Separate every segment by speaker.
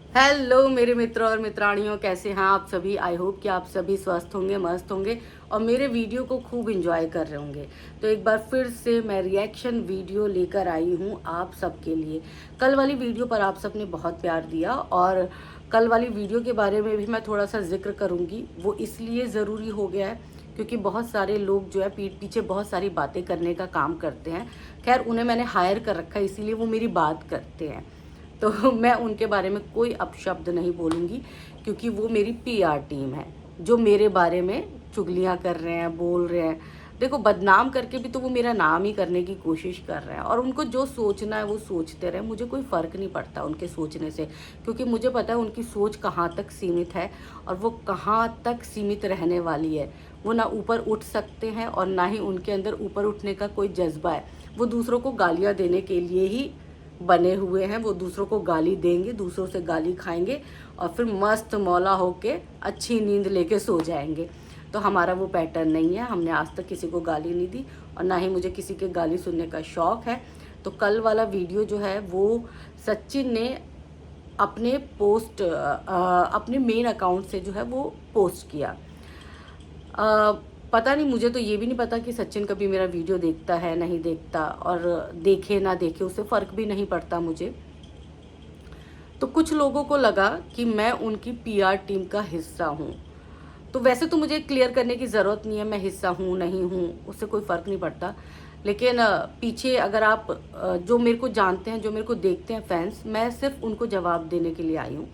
Speaker 1: Hello मेरे मित्र और मित्राणियों, कैसे हैं आप सभी। आई होप कि आप सभी स्वस्थ होंगे, मस्त होंगे और मेरे वीडियो को खूब एंजॉय कर रहे होंगे। तो एक बार फिर से मैं रिएक्शन वीडियो लेकर आई हूँ आप सबके लिए। कल वाली वीडियो पर आप सब ने बहुत प्यार दिया और कल वाली वीडियो के बारे में भी मैं थोड़ा सा जिक्र करूँगी। वो इसलिए ज़रूरी हो गया है क्योंकि बहुत सारे लोग जो है पीठ पीछे बहुत सारी बातें करने का काम करते हैं। खैर, उन्हें मैंने हायर कर रखा है, इसीलिए वो मेरी बात करते हैं। तो मैं उनके बारे में कोई अपशब्द नहीं बोलूँगी क्योंकि वो मेरी पीआर टीम है जो मेरे बारे में चुगलियाँ कर रहे हैं, बोल रहे हैं। देखो, बदनाम करके भी तो वो मेरा नाम ही करने की कोशिश कर रहे हैं और उनको जो सोचना है वो सोचते रहे। मुझे कोई फ़र्क नहीं पड़ता उनके सोचने से, क्योंकि मुझे पता है उनकी सोच कहाँ तक सीमित है और वो कहाँ तक सीमित रहने वाली है। वो ना ऊपर उठ सकते हैं और ना ही उनके अंदर ऊपर उठने का कोई जज्बा है। वो दूसरों को गालियाँ देने के लिए ही बने हुए हैं। वो दूसरों को गाली देंगे, दूसरों से गाली खाएंगे और फिर मस्त मौला होके अच्छी नींद लेके सो जाएंगे। तो हमारा वो पैटर्न नहीं है। हमने आज तक किसी को गाली नहीं दी और ना ही मुझे किसी के गाली सुनने का शौक़ है। तो कल वाला वीडियो जो है वो सचिन ने अपने अपने मेन अकाउंट से जो है वो पोस्ट किया। पता नहीं, मुझे तो ये भी नहीं पता कि सचिन कभी मेरा वीडियो देखता है नहीं देखता, और देखे ना देखे उससे फ़र्क भी नहीं पड़ता मुझे। तो कुछ लोगों को लगा कि मैं उनकी पीआर टीम का हिस्सा हूँ। तो वैसे तो मुझे क्लियर करने की ज़रूरत नहीं है, मैं हिस्सा हूँ नहीं हूँ, उससे कोई फ़र्क नहीं पड़ता। लेकिन पीछे अगर आप जो मेरे को जानते हैं, जो मेरे को देखते हैं फैंस, मैं सिर्फ उनको जवाब देने के लिए आई हूँ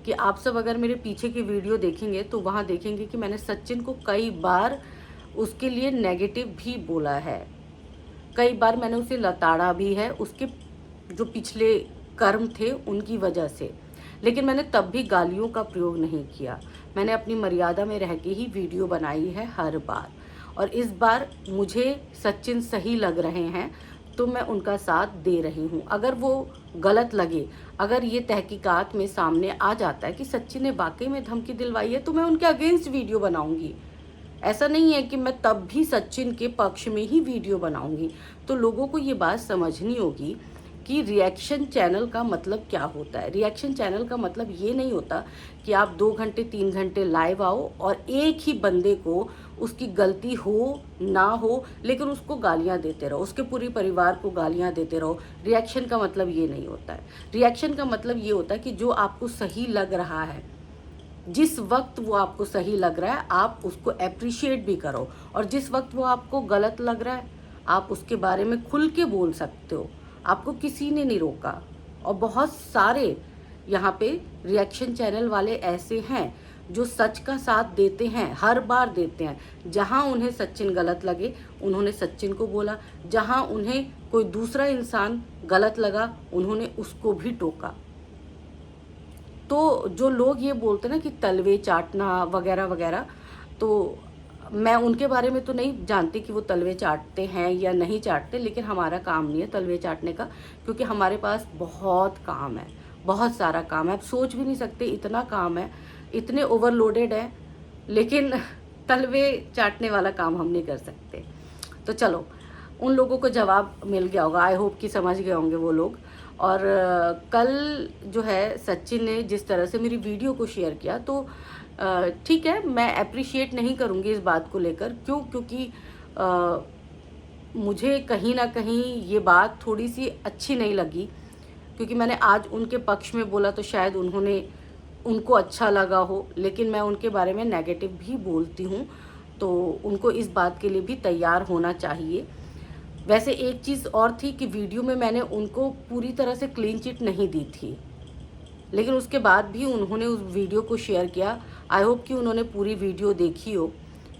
Speaker 1: कि आप सब अगर मेरे पीछे की वीडियो देखेंगे तो वहाँ देखेंगे कि मैंने सचिन को कई बार उसके लिए नेगेटिव भी बोला है। कई बार मैंने उसे लताड़ा भी है उसके जो पिछले कर्म थे उनकी वजह से। लेकिन मैंने तब भी गालियों का प्रयोग नहीं किया। मैंने अपनी मर्यादा में रह के ही वीडियो बनाई है हर बार। और इस बार मुझे सचिन सही लग रहे हैं तो मैं उनका साथ दे रही हूँ। अगर वो गलत लगे, अगर ये तहकीकात में सामने आ जाता है कि सचिन ने वाकई में धमकी दिलवाई है, तो मैं उनके अगेंस्ट वीडियो बनाऊंगी। ऐसा नहीं है कि मैं तब भी सचिन के पक्ष में ही वीडियो बनाऊंगी। तो लोगों को ये बात समझनी होगी कि रिएक्शन चैनल का मतलब क्या होता है। रिएक्शन चैनल का मतलब ये नहीं होता कि आप 2 घंटे 3 घंटे लाइव आओ और एक ही बंदे को उसकी गलती हो ना हो लेकिन उसको गालियां देते रहो, उसके पूरे परिवार को गालियां देते रहो। रिएक्शन का मतलब ये नहीं होता है। रिएक्शन का मतलब ये होता है कि जो आपको सही लग रहा है, जिस वक्त वो आपको सही लग रहा है, आप उसको एप्रिशिएट भी करो, और जिस वक्त वो आपको गलत लग रहा है आप उसके बारे में खुल के बोल सकते हो। आपको किसी ने नहीं रोका। और बहुत सारे यहाँ पे रिएक्शन चैनल वाले ऐसे हैं जो सच का साथ देते हैं, हर बार देते हैं। जहाँ उन्हें सचिन गलत लगे उन्होंने सचिन को बोला, जहाँ उन्हें कोई दूसरा इंसान गलत लगा उन्होंने उसको भी टोका। तो जो लोग ये बोलते हैं ना कि तलवे चाटना वगैरह वगैरह, तो मैं उनके बारे में तो नहीं जानती कि वो तलवे चाटते हैं या नहीं चाटते। लेकिन हमारा काम नहीं है तलवे चाटने का, क्योंकि हमारे पास बहुत काम है, बहुत सारा काम है। आप सोच भी नहीं सकते, इतना काम है, इतने ओवरलोडेड है। लेकिन तलवे चाटने वाला काम हम नहीं कर सकते। तो चलो, उन लोगों को जवाब मिल गया होगा। आई होप कि समझ गए होंगे वो लोग। और कल जो है सचिन ने जिस तरह से मेरी वीडियो को शेयर किया, तो ठीक है, मैं अप्रिशिएट नहीं करूँगी इस बात को लेकर। क्यों? क्योंकि मुझे कहीं ना कहीं ये बात थोड़ी सी अच्छी नहीं लगी, क्योंकि मैंने आज उनके पक्ष में बोला तो शायद उनको अच्छा लगा हो, लेकिन मैं उनके बारे में नेगेटिव भी बोलती हूँ। तो उनको इस बात के लिए भी तैयार होना चाहिए। वैसे एक चीज़ और थी कि वीडियो में मैंने उनको पूरी तरह से क्लीन चिट नहीं दी थी, लेकिन उसके बाद भी उन्होंने उस वीडियो को शेयर किया। आई होप कि उन्होंने पूरी वीडियो देखी हो।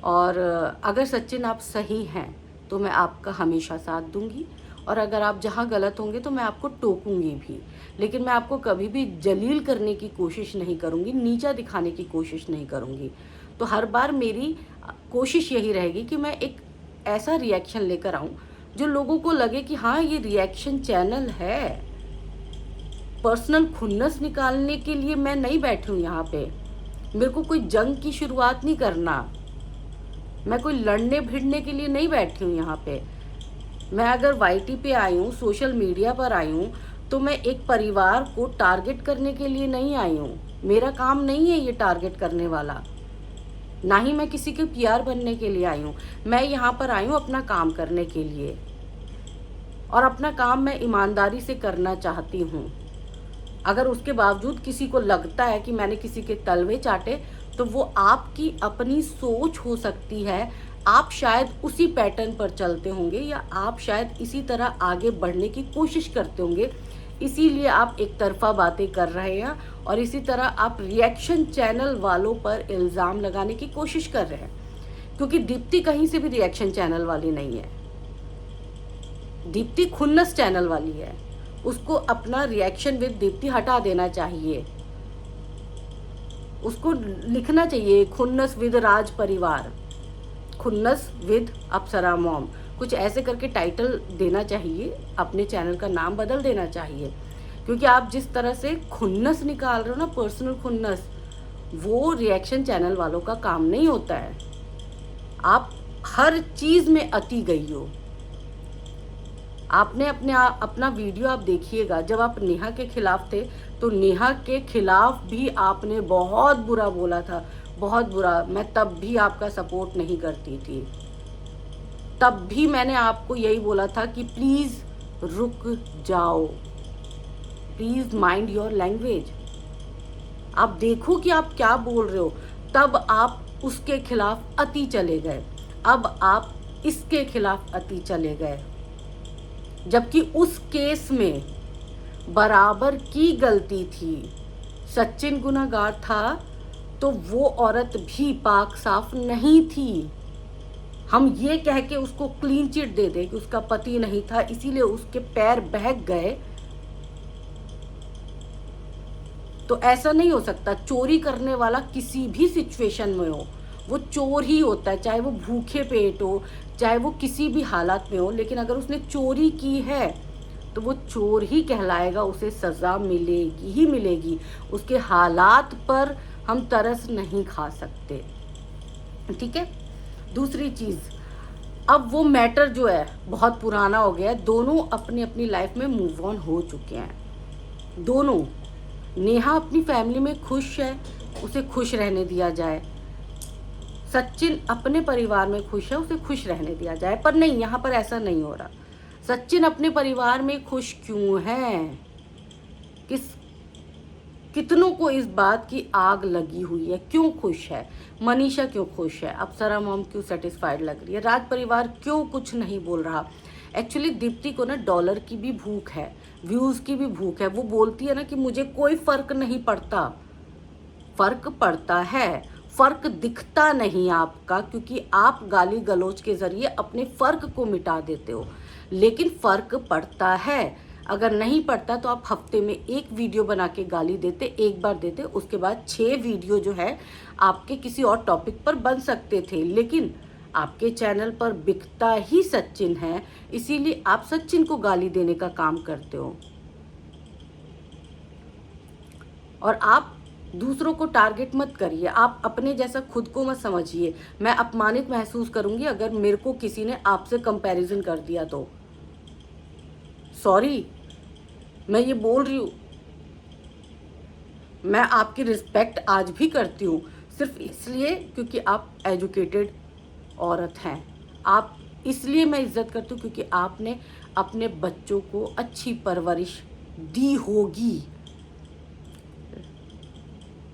Speaker 1: और अगर सचिन आप सही हैं तो मैं आपका हमेशा साथ दूंगी, और अगर आप जहाँ गलत होंगे तो मैं आपको टोकूंगी भी। लेकिन मैं आपको कभी भी जलील करने की कोशिश नहीं करूँगी, नीचा दिखाने की कोशिश नहीं करूँगी। तो हर बार मेरी कोशिश यही रहेगी कि मैं एक ऐसा रिएक्शन लेकर आऊँ जो लोगों को लगे कि हाँ, ये रिएक्शन चैनल है। पर्सनल खुन्नस निकालने के लिए मैं नहीं बैठी हूँ यहाँ पे। मेरे को कोई जंग की शुरुआत नहीं करना। मैं कोई लड़ने भिड़ने के लिए नहीं बैठी हूँ यहाँ पे। मैं अगर वाईटी पे आई हूँ, सोशल मीडिया पर आई हूँ, तो मैं एक परिवार को टारगेट करने के लिए नहीं आई हूँ। मेरा काम नहीं है ये टारगेट करने वाला, ना ही मैं किसी के पीआर बनने के लिए आई हूँ। मैं यहाँ पर आई हूँ अपना काम करने के लिए, और अपना काम मैं ईमानदारी से करना चाहती हूँ। अगर उसके बावजूद किसी को लगता है कि मैंने किसी के तलवे चाटे, तो वो आपकी अपनी सोच हो सकती है। आप शायद उसी पैटर्न पर चलते होंगे, या आप शायद इसी तरह आगे बढ़ने की कोशिश करते होंगे, इसीलिए आप एक तरफा बातें कर रहे हैं, और इसी तरह आप रिएक्शन चैनल वालों पर इल्ज़ाम लगाने की कोशिश कर रहे हैं। क्योंकि दीप्ति कहीं से भी रिएक्शन चैनल वाली नहीं है, दीप्ति खुन्नस चैनल वाली है। उसको अपना रिएक्शन विद दीप्ति हटा देना चाहिए। उसको लिखना चाहिए खुन्नस विद राज परिवार, खुन्नस विद अप्सरा मॉम, कुछ ऐसे करके टाइटल देना चाहिए। अपने चैनल का नाम बदल देना चाहिए। क्योंकि आप जिस तरह से खुन्नस निकाल रहे हो ना, पर्सनल खुन्नस, वो रिएक्शन चैनल वालों का काम नहीं होता है। आप हर चीज़ में अति गई हो। आपने अपना वीडियो आप देखिएगा, जब आप नेहा के खिलाफ थे तो नेहा के खिलाफ भी आपने बहुत बुरा बोला था, बहुत बुरा। मैं तब भी आपका सपोर्ट नहीं करती थी, तब भी मैंने आपको यही बोला था कि प्लीज़ रुक जाओ, प्लीज़ माइंड योर लैंग्वेज। आप देखो कि आप क्या बोल रहे हो। तब आप उसके खिलाफ अति चले गए, अब आप इसके खिलाफ अति चले गए, जबकि उस केस में बराबर की गलती थी। सचिन गुनहगार था तो वो औरत भी पाक साफ नहीं थी। हम ये कह के उसको क्लीन चिट दे दे कि उसका पति नहीं था, इसीलिए उसके पैर बहक गए, तो ऐसा नहीं हो सकता। चोरी करने वाला किसी भी सिचुएशन में हो, वो चोर ही होता है, चाहे वो भूखे पेट हो, चाहे वो किसी भी हालात में हो। लेकिन अगर उसने चोरी की है तो वो चोर ही कहलाएगा, उसे सज़ा मिलेगी ही मिलेगी। उसके हालात पर हम तरस नहीं खा सकते, ठीक है। दूसरी चीज़, अब वो मैटर जो है बहुत पुराना हो गया है। दोनों अपनी अपनी लाइफ में मूव ऑन हो चुके हैं दोनों। नेहा अपनी फैमिली में खुश है, उसे खुश रहने दिया जाए। सचिन अपने परिवार में खुश है, उसे खुश रहने दिया जाए। पर नहीं, यहाँ पर ऐसा नहीं हो रहा। सचिन अपने परिवार में खुश क्यों है? कितनों को इस बात की आग लगी हुई है, क्यों खुश है? मनीषा क्यों खुश है? अप्सरा मॉम क्यों सेटिस्फाइड लग रही है? राज परिवार क्यों कुछ नहीं बोल रहा? एक्चुअली दीप्ति को ना डॉलर की भी भूख है, व्यूज़ की भी भूख है। वो बोलती है ना कि मुझे कोई फ़र्क नहीं पड़ता। फ़र्क पड़ता है, फ़र्क दिखता नहीं आपका, क्योंकि आप गाली गलौज के ज़रिए अपने फ़र्क को मिटा देते हो। लेकिन फ़र्क पड़ता है। अगर नहीं पड़ता तो आप हफ्ते में एक वीडियो बना के गाली देते, एक बार देते, उसके बाद 6 वीडियो जो है आपके किसी और टॉपिक पर बन सकते थे। लेकिन आपके चैनल पर बिकता ही सचिन है, इसीलिए आप सचिन को गाली देने का काम करते हो। और आप दूसरों को टारगेट मत करिए, आप अपने जैसा खुद को मत समझिए। मैं अपमानित महसूस करूंगी अगर मेरे को किसी ने आपसे कंपैरिजन कर दिया तो। सॉरी, मैं ये बोल रही हूँ। मैं आपकी रिस्पेक्ट आज भी करती हूँ, सिर्फ इसलिए क्योंकि आप एजुकेटेड औरत हैं। आप इसलिए मैं इज्जत करती हूँ क्योंकि आपने अपने बच्चों को अच्छी परवरिश दी होगी।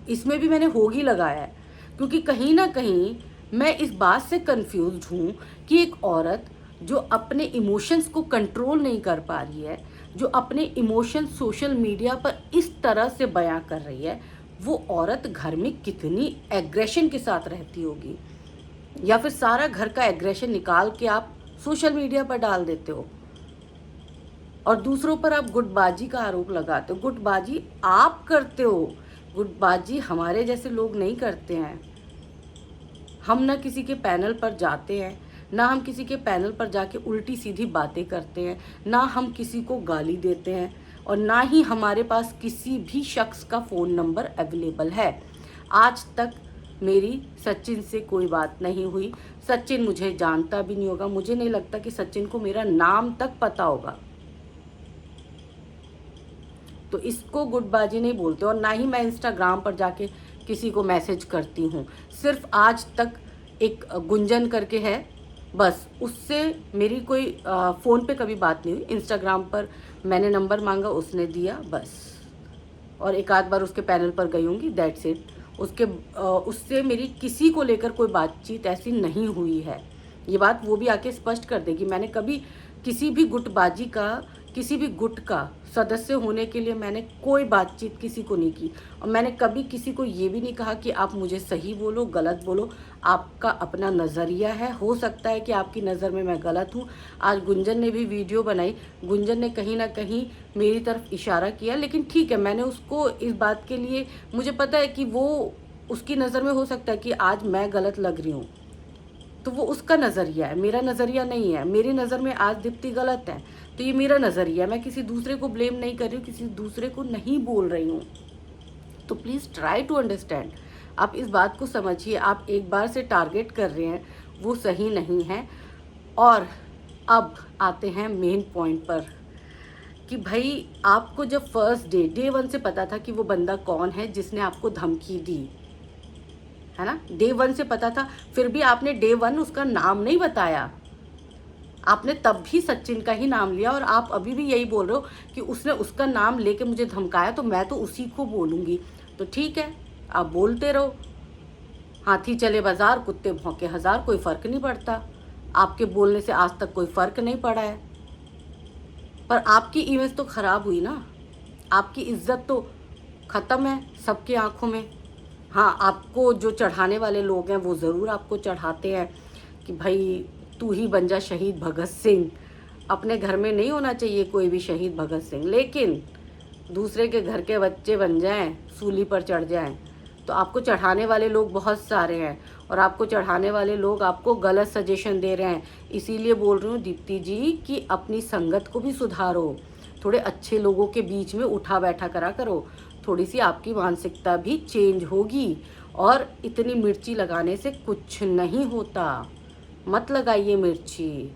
Speaker 1: इसमें भी मैंने होगी लगाया है, क्योंकि कहीं ना कहीं मैं इस बात से कंफ्यूज्ड हूँ कि एक औरत जो अपने इमोशंस को कंट्रोल नहीं कर पा रही है, जो अपने इमोशंस सोशल मीडिया पर इस तरह से बयां कर रही है, वो औरत घर में कितनी एग्रेशन के साथ रहती होगी। या फिर सारा घर का एग्रेशन निकाल के आप सोशल मीडिया पर डाल देते हो और दूसरों पर आप गुटबाजी का आरोप लगाते हो। गुटबाजी आप करते हो, गुटबाजी हमारे जैसे लोग नहीं करते हैं। हम ना किसी के पैनल पर जाते हैं, ना हम किसी के पैनल पर जाके उल्टी सीधी बातें करते हैं, ना हम किसी को गाली देते हैं, और ना ही हमारे पास किसी भी शख्स का फ़ोन नंबर अवेलेबल है। आज तक मेरी सचिन से कोई बात नहीं हुई। सचिन मुझे जानता भी नहीं होगा। मुझे नहीं लगता कि सचिन को मेरा नाम तक पता होगा। तो इसको गुटबाजी नहीं बोलते। और ना ही मैं इंस्टाग्राम पर जाके किसी को मैसेज करती हूँ। सिर्फ आज तक एक गुंजन करके है, बस उससे मेरी कोई फ़ोन पे कभी बात नहीं हुई। इंस्टाग्राम पर मैंने नंबर मांगा, उसने दिया बस, और एक आध बार उसके पैनल पर गई होंगी, दैट्स इट। उससे मेरी किसी को लेकर कोई बातचीत ऐसी नहीं हुई है। ये बात वो भी आके स्पष्ट कर देगी। मैंने कभी किसी भी गुटबाजी का, किसी भी गुट का सदस्य होने के लिए मैंने कोई बातचीत किसी को नहीं की। और मैंने कभी किसी को ये भी नहीं कहा कि आप मुझे सही बोलो, गलत बोलो, आपका अपना नज़रिया है। हो सकता है कि आपकी नज़र में मैं गलत हूँ। आज गुंजन ने भी वीडियो बनाई, गुंजन ने कहीं ना कहीं मेरी तरफ इशारा किया, लेकिन ठीक है, मैंने उसको इस बात के लिए, मुझे पता है कि वो, उसकी नज़र में हो सकता है कि आज मैं गलत लग रही हूँ, तो वो उसका नज़रिया है, मेरा नज़रिया नहीं है। मेरी नज़र में आज दीप्ति गलत है, तो ये मेरा नज़रिया है। मैं किसी दूसरे को ब्लेम नहीं कर रही हूँ, किसी दूसरे को नहीं बोल रही हूँ। तो प्लीज़ ट्राई टू अंडरस्टैंड। आप इस बात को समझिए, आप एक बार से टारगेट कर रहे हैं, वो सही नहीं है। और अब आते हैं मेन पॉइंट पर कि भाई आपको जब फर्स्ट डे 1 से पता था कि वो बंदा कौन है जिसने आपको धमकी दी, है ना, डे 1 से पता था, फिर भी आपने डे 1 उसका नाम नहीं बताया। आपने तब भी सचिन का ही नाम लिया, और आप अभी भी यही बोल रहे हो कि उसने उसका नाम लेके मुझे धमकाया, तो मैं तो उसी को बोलूँगी। तो ठीक है, आप बोलते रहो। हाथी चले बाजार, कुत्ते भौंके हज़ार, कोई फ़र्क नहीं पड़ता। आपके बोलने से आज तक कोई फ़र्क नहीं पड़ा है। पर आपकी इमेज तो ख़राब हुई ना, आपकी इज्जत तो ख़त्म है सबकी आंखों में। हाँ, आपको जो चढ़ाने वाले लोग हैं वो ज़रूर आपको चढ़ाते हैं कि भाई तू ही बन जा शहीद भगत सिंह। अपने घर में नहीं होना चाहिए कोई भी शहीद भगत सिंह, लेकिन दूसरे के घर के बच्चे बन जाएं, सूली पर चढ़ जाएं, तो आपको चढ़ाने वाले लोग बहुत सारे हैं। और आपको चढ़ाने वाले लोग आपको गलत सजेशन दे रहे हैं। इसीलिए बोल रही हूँ दीप्ति जी कि अपनी संगत को भी सुधारो, थोड़े अच्छे लोगों के बीच में उठा बैठा करा करो, थोड़ी सी आपकी मानसिकता भी चेंज होगी। और इतनी मिर्ची लगाने से कुछ नहीं होता, मत लगाइए मिर्ची।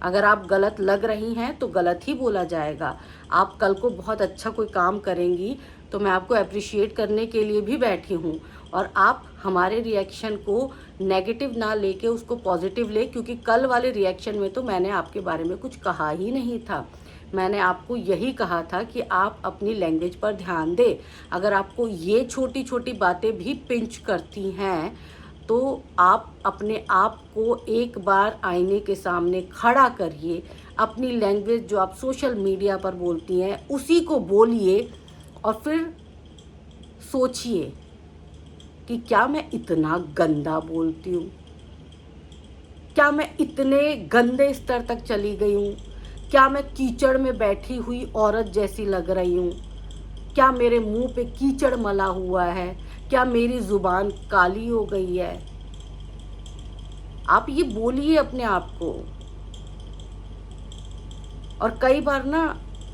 Speaker 1: अगर आप गलत लग रही हैं तो गलत ही बोला जाएगा। आप कल को बहुत अच्छा कोई काम करेंगी तो मैं आपको अप्रिशिएट करने के लिए भी बैठी हूँ, और आप हमारे रिएक्शन को नेगेटिव ना लेके उसको पॉजिटिव ले, क्योंकि कल वाले रिएक्शन में तो मैंने आपके बारे में कुछ कहा ही नहीं था। मैंने आपको यही कहा था कि आप अपनी लैंग्वेज पर ध्यान दें। अगर आपको ये छोटी छोटी बातें भी पिंच करती हैं तो आप अपने आप को एक बार आईने के सामने खड़ा करिए, अपनी लैंग्वेज जो आप सोशल मीडिया पर बोलती हैं उसी को बोलिए, और फिर सोचिए कि क्या मैं इतना गंदा बोलती हूँ, क्या मैं इतने गंदे स्तर तक चली गई हूँ, क्या मैं कीचड़ में बैठी हुई औरत जैसी लग रही हूँ, क्या मेरे मुंह पे कीचड़ मला हुआ है, क्या मेरी जुबान काली हो गई है। आप ये बोलिए अपने आप को। और कई बार ना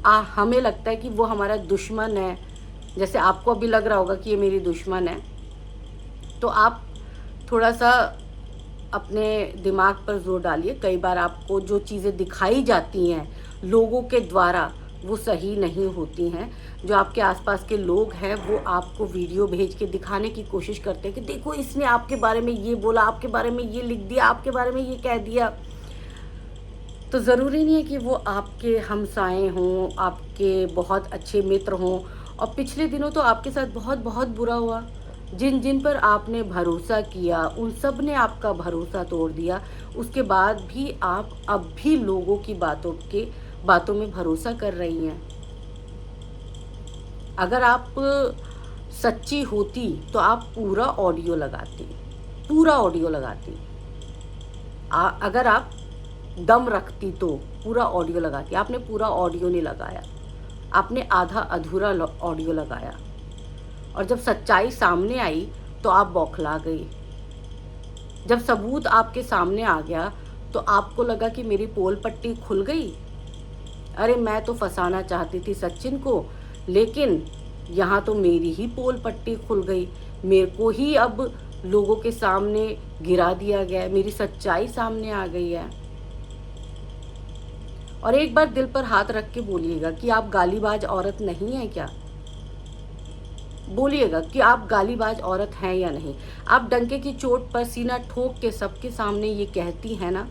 Speaker 1: हमें लगता है कि वो हमारा दुश्मन है, जैसे आपको अभी लग रहा होगा कि ये मेरी दुश्मन है, तो आप थोड़ा सा अपने दिमाग पर जोर डालिए। कई बार आपको जो चीज़ें दिखाई जाती हैं लोगों के द्वारा वो सही नहीं होती हैं। जो आपके आसपास के लोग हैं वो आपको वीडियो भेज के दिखाने की कोशिश करते हैं कि देखो इसने आपके बारे में ये बोला, आपके बारे में ये लिख दिया, आपके बारे में ये कह दिया। तो ज़रूरी नहीं है कि वो आपके हमसाए हों, आपके बहुत अच्छे मित्र हों। और पिछले दिनों तो आपके साथ बहुत बहुत बुरा हुआ। जिन जिन पर आपने भरोसा किया उन सब ने आपका भरोसा तोड़ दिया। उसके बाद भी आप अब भी लोगों की बातों में भरोसा कर रही हैं। अगर आप सच्ची होती तो आप पूरा ऑडियो लगाती, पूरा ऑडियो लगाती। अगर आप दम रखती तो पूरा ऑडियो लगाती। आपने पूरा ऑडियो नहीं लगाया, आपने आधा अधूरा ऑडियो लगाया। और जब सच्चाई सामने आई तो आप बौखला गई। जब सबूत आपके सामने आ गया तो आपको लगा कि मेरी पोल पट्टी खुल गई। अरे मैं तो फंसाना चाहती थी सचिन को, लेकिन यहाँ तो मेरी ही पोल पट्टी खुल गई। मेरे को ही अब लोगों के सामने गिरा दिया गया, मेरी सच्चाई सामने आ गई है। और एक बार दिल पर हाथ रख के बोलिएगा कि आप गालीबाज औरत नहीं है क्या? बोलिएगा कि आप गालीबाज औरत हैं या नहीं। आप डंके की चोट पर सीना ठोक के सबके सामने ये कहती हैं ना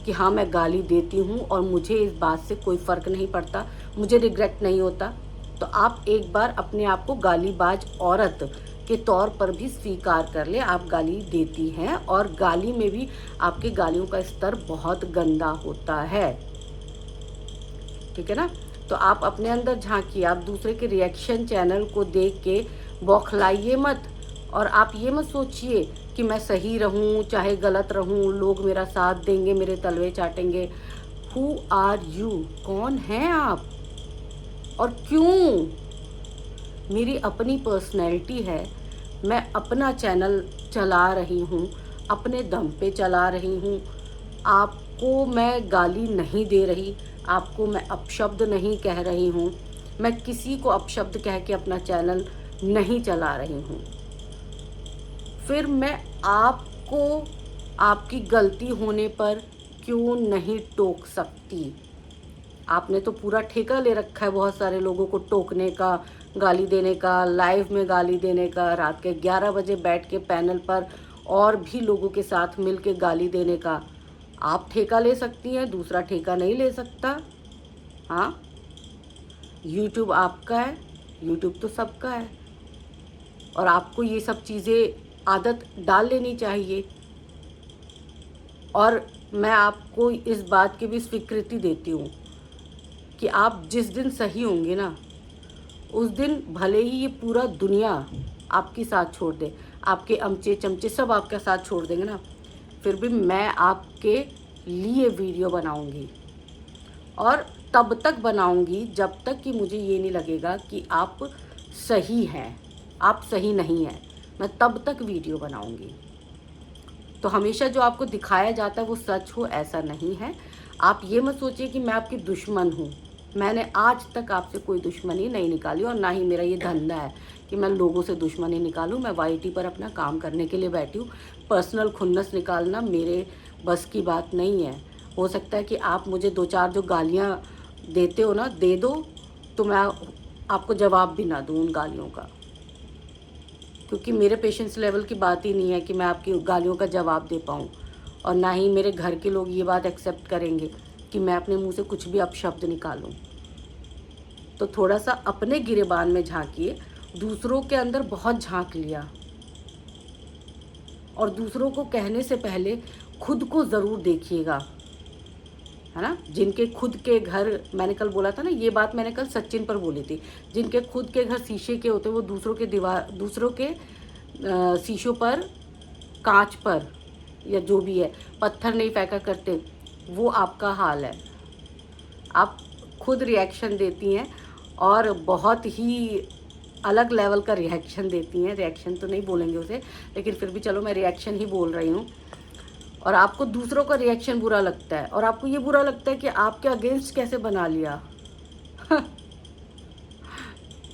Speaker 1: कि हाँ मैं गाली देती हूँ और मुझे इस बात से कोई फ़र्क नहीं पड़ता, मुझे रिग्रेट नहीं होता। तो आप एक बार अपने आप को गालीबाज औरत के तौर पर भी स्वीकार कर ले। आप गाली देती हैं और गाली में भी आपके गालियों का स्तर बहुत गंदा होता है, ठीक है ना? तो आप अपने अंदर झांकिए, आप दूसरे के रिएक्शन चैनल को देख के बौखलाइए मत, और आप ये मत सोचिए कि मैं सही रहूं चाहे गलत रहूं, लोग मेरा साथ देंगे, मेरे तलवे चाटेंगे। Who are you? कौन हैं आप और क्यों? मेरी अपनी पर्सनैलिटी है, मैं अपना चैनल चला रही हूँ, अपने दम पे चला रही हूँ। आपको मैं गाली नहीं दे रही, आपको मैं अपशब्द नहीं कह रही हूँ, मैं किसी को अपशब्द कह के अपना चैनल नहीं चला रही हूँ। फिर मैं आपको आपकी गलती होने पर क्यों नहीं टोक सकती? आपने तो पूरा ठेका ले रखा है बहुत सारे लोगों को टोकने का, गाली देने का, लाइव में गाली देने का, रात के 11 बजे बैठ के पैनल पर और भी लोगों के साथ मिल के गाली देने का। आप ठेका ले सकती हैं, दूसरा ठेका नहीं ले सकता। हाँ, यूट्यूब आपका है, यूट्यूब तो सबका है, और आपको ये सब चीज़ें आदत डाल लेनी चाहिए। और मैं आपको इस बात की भी स्वीकृति देती हूँ कि आप जिस दिन सही होंगे ना, उस दिन भले ही ये पूरा दुनिया आपकी साथ छोड़ दे, आपके अमचे चमचे सब आपका साथ छोड़ देंगे ना, फिर भी मैं आपके लिए वीडियो बनाऊंगी, और तब तक बनाऊंगी जब तक कि मुझे ये नहीं लगेगा कि आप सही हैं, आप सही नहीं हैं। मैं तब तक वीडियो बनाऊंगी। तो हमेशा जो आपको दिखाया जाता है वो सच हो, ऐसा नहीं है। आप ये मत सोचिए कि मैं आपकी दुश्मन हूँ। मैंने आज तक आपसे कोई दुश्मनी नहीं निकाली, और ना ही मेरा ये धंधा है कि मैं लोगों से दुश्मनी निकालूं। मैं वाईटी पर अपना काम करने के लिए बैठी हूँ। पर्सनल खुन्नस निकालना मेरे बस की बात नहीं है। हो सकता है कि आप मुझे 2-4 जो गालियाँ देते हो ना, दे दो, तो मैं आपको जवाब भी ना दूँ उन गालियों का, क्योंकि मेरे पेशेंस लेवल की बात ही नहीं है कि मैं आपकी गालियों का जवाब दे पाऊँ, और ना ही मेरे घर के लोग ये बात एक्सेप्ट करेंगे कि मैं अपने मुंह से कुछ भी अपशब्द निकालूं। तो थोड़ा सा अपने गिरेबान में झांकिए। दूसरों के अंदर बहुत झांक लिया, और दूसरों को कहने से पहले खुद को ज़रूर देखिएगा, है ना? जिनके खुद के घर, मैंने कल बोला था ना, ये बात मैंने कल सचिन पर बोली थी, जिनके खुद के घर शीशे के होते, वो दूसरों के शीशों पर, कांच पर, या जो भी है, पत्थर नहीं फेंका करते। वो आपका हाल है। आप खुद रिएक्शन देती हैं, और बहुत ही अलग लेवल का रिएक्शन देती हैं। रिएक्शन तो नहीं बोलेंगे उसे, लेकिन फिर भी चलो मैं रिएक्शन ही बोल रही हूँ। और आपको दूसरों का रिएक्शन बुरा लगता है, और आपको ये बुरा लगता है कि आपके अगेंस्ट कैसे बना लिया।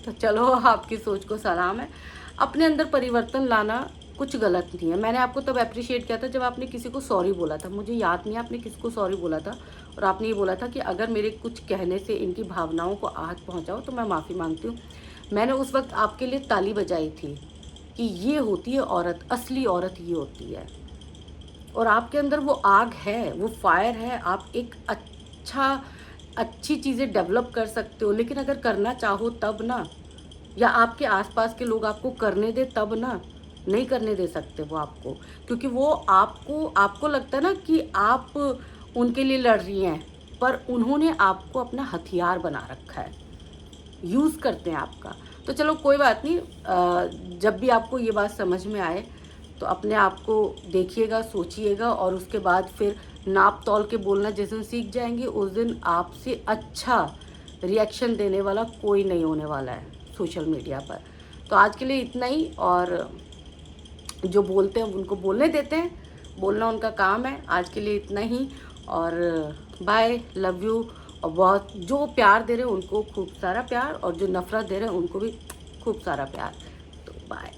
Speaker 1: तो चलो, आपकी सोच को सलाम है। अपने अंदर परिवर्तन लाना कुछ गलत नहीं है। मैंने आपको तब अप्रिशिएट किया था जब आपने किसी को सॉरी बोला था। मुझे याद नहीं है आपने किसको सॉरी बोला था, और आपने ये बोला था कि अगर मेरे कुछ कहने से इनकी भावनाओं को आहत पहुंचाओ तो मैं माफ़ी मांगती हूँ। मैंने उस वक्त आपके लिए ताली बजाई थी कि ये होती है औरत, असली औरत ये होती है। और आपके अंदर वो आग है, वो फायर है। आप एक अच्छी चीज़ें डेवलप कर सकते हो, लेकिन अगर करना चाहो तब ना, या आपके आसपास के लोग आपको करने दे तब ना, नहीं करने दे सकते वो आपको, क्योंकि वो आपको लगता है ना कि आप उनके लिए लड़ रही हैं, पर उन्होंने आपको अपना हथियार बना रखा है, यूज़ करते हैं आपका। तो चलो कोई बात नहीं, जब भी आपको ये बात समझ में आए तो अपने आप को देखिएगा, सोचिएगा, और उसके बाद फिर नाप तौल के बोलना जिस दिन सीख जाएंगे, उस दिन आपसे अच्छा रिएक्शन देने वाला कोई नहीं होने वाला है सोशल मीडिया पर। तो आज के लिए इतना ही, और जो बोलते हैं उनको बोलने देते हैं, बोलना उनका काम है। आज के लिए इतना ही, और बाय, लव यू। और बहुत जो प्यार दे रहे हैं उनको खूब सारा प्यार, और जो नफ़रत दे रहे हैं उनको भी खूब सारा प्यार। तो बाय।